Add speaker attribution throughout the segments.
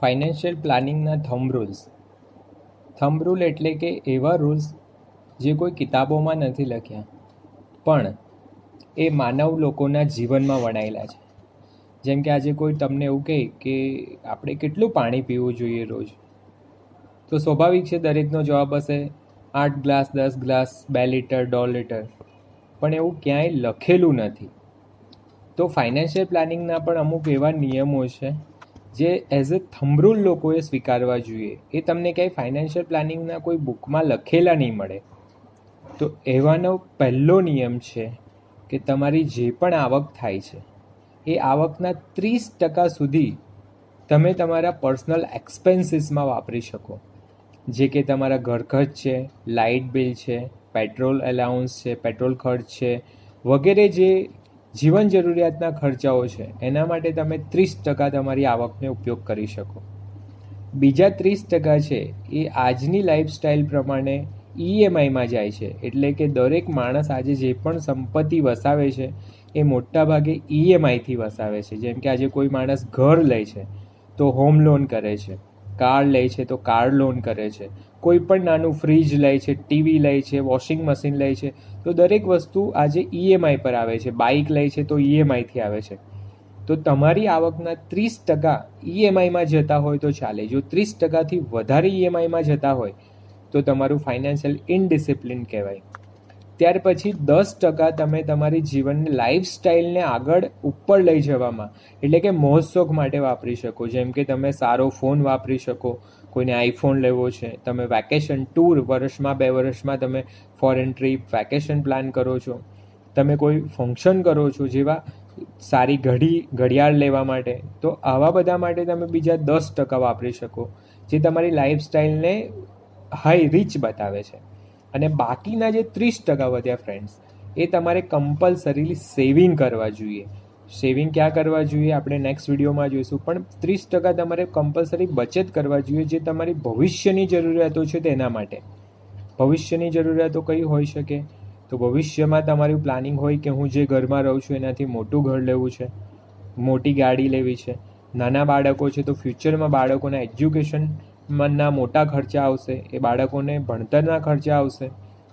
Speaker 1: Financial પ્લાનિંગના thumb rule એટલે કે એવા રૂલ્સ જે કોઈ કિતાબોમાં નથી લખ્યા પણ એ માનવ લોકોના જીવનમાં વણાયેલા છે. જેમ કે આજે કોઈ તમને એવું કહે કે આપણે કેટલું પાણી પીવું જોઈએ રોજ, તો સ્વાભાવિક છે દરેકનો જવાબ હશે 8 ગ્લાસ, 10 ગ્લાસ, 2 લીટર, 1.5 લીટર. પણ એવું ક્યાંય લખેલું નથી. તો ફાઇનાન્શિયલ પ્લાનિંગના પણ અમુક એવા નિયમો છે જે એઝ અ થંબ રૂલ લોકોએ સ્વીકારવા જોઈએ. એ તમને ક્યાંય ફાઇનાન્શિયલ પ્લાનિંગના કોઈ બુકમાં લખેલા નહીં મળે. તો એવાનો પહેલો નિયમ છે કે તમારી જે પણ આવક થાય છે એ આવકના 30% સુધી તમે તમારા પર્સનલ એક્સપેન્સીસમાં વાપરી શકો. જે કે તમારા ઘર ખર્ચ છે, લાઇટ બિલ છે, પેટ્રોલ એલાઉન્સ છે, પેટ્રોલ ખર્ચ છે વગેરે જે જીવન જરૂરિયાતના ખર્ચાઓ છે એના માટે તમે 30% તમારી આવકને ઉપયોગ કરી શકો. બીજા 30% છે એ આજની લાઈફસ્ટાઈલ પ્રમાણે EMIમાં જાય છે. એટલે કે દરેક માણસ આજે જે પણ સંપત્તિ વસાવે છે એ મોટાભાગે EMIથી વસાવે છે. જેમ કે આજે કોઈ માણસ ઘર લે છે તો હોમ લોન કરે છે, કાર લે છે તો કાર લોન કરે છે, કોઈ પણ નાનું ફ્રીજ લે છે, ટીવી લે છે, વોશિંગ મશીન લે છે, તો દરેક વસ્તુ આજે EMI પર આવે છે. બાઇક લે છે તો EMIથી આવે છે. તો તમારી આવકના 30% EMIમાં જતા હોય તો ચાલે. જો 30%થી વધારે EMIમાં જતા હોય તો તમારું ફાઇનાન્શિયલ ઇનડિસિપ્લિન કહેવાય. ત્યાર પછી 10% તમે તમારી જીવનની લાઈફસ્ટાઈલને આગળ ઉપર લઈ જવામાં એટલે કે મોજ શોખ માટે વાપરી શકો. જેમ કે તમે સારો ફોન વાપરી શકો, કોઈને આઈફોન લેવો છે, તમે વેકેશન ટૂર વર્ષમાં 2 વર્ષમાં તમે ફોરેન ટ્રીપ વેકેશન પ્લાન કરો છો, તમે કોઈ ફંક્શન કરો છો જેવા સારી ઘડિયાળ લેવા માટે, તો આવા બધા માટે તમે બીજા 10% વાપરી શકો જે તમારી લાઈફસ્ટાઈલને હાઈ રીચ બતાવે છે. અને બાકીના જે 30% વધ્યા ફ્રેન્ડ્સ, એ તમારે કમ્પલસરીલી સેવિંગ કરવા જોઈએ. સેવિંગ ક્યાં કરવા જોઈએ આપણે નેક્સ્ટ વિડીયોમાં જોઈશું. પણ 30% તમારે કમ્પલસરી બચત કરવા જોઈએ જે તમારી ભવિષ્યની જરૂરિયાતો છે તેના માટે. ભવિષ્યની જરૂરિયાતો કઈ હોઈ શકે? તો ભવિષ્યમાં તમારું પ્લાનિંગ હોય કે હું જે ઘરમાં રહું છું એનાથી મોટું ઘર લેવું છે, મોટી ગાડી લેવી છે. નાના બાળકો છે તો ફ્યુચરમાં બાળકોના એજ્યુકેશનના મોટા ખર્ચા આવશે, એ બાળકોને ભણતરના ખર્ચા આવશે,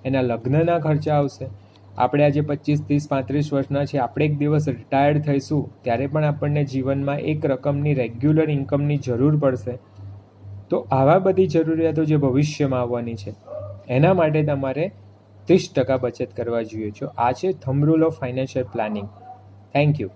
Speaker 1: એના લગ્નના ખર્ચા આવશે. આપણે આજે 25, 30, 35 વર્ષના છે, આપણે એક દિવસ રિટાયર્ડ થઈશું ત્યારે પણ આપણને જીવનમાં એક રકમની રેગ્યુલર ઇન્કમની જરૂર પડશે. તો આવા બધી જરૂરિયાતો જે ભવિષ્યમાં આવવાની છે એના માટે તમારે 30% બચત કરવા જોઈએ. આ છે thumb rule of financial planning. Thank you.